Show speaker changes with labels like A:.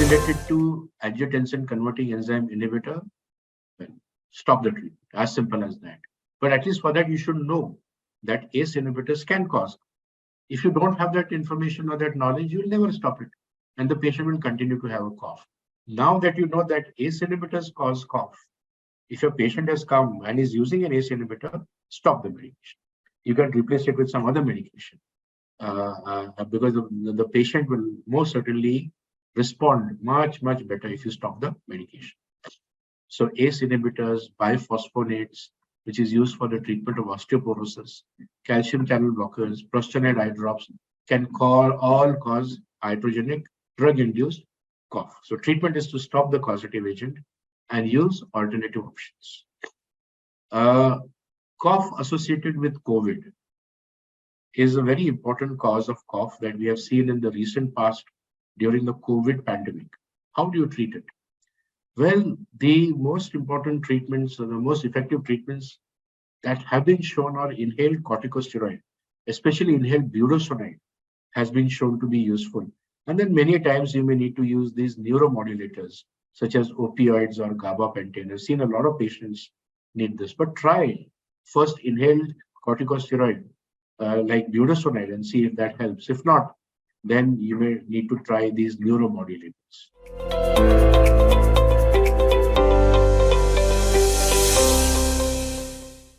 A: related to angiotensin converting enzyme inhibitor, well, stop the treatment. As simple as that. But at least for that, you should know that ACE inhibitors can cause. If you don't have that information or that knowledge, you'll never stop it. And the patient will continue to have a cough. Now that you know that ACE inhibitors cause cough, if your patient has come and is using an ACE inhibitor, stop the medication. You can replace it with some other medication because the patient will most certainly respond much better if you stop the medication. So ACE inhibitors, biphosphonates, which is used for the treatment of osteoporosis, calcium channel blockers, prostanoid eye drops can all cause iatrogenic drug-induced cough. So treatment is to stop the causative agent and use alternative options. Cough associated with COVID is a very important cause of cough that we have seen in the recent past during the COVID pandemic. How do you treat it? Well, the most important treatments, or the most effective treatments that have been shown are inhaled corticosteroid, especially inhaled budesonide, has been shown to be useful. And then many times you may need to use these neuromodulators, such as opioids or gabapentin. I've seen a lot of patients need this, but try first inhaled corticosteroid like budesonide and see if that helps. If not, then you may need to try these neuromodulators.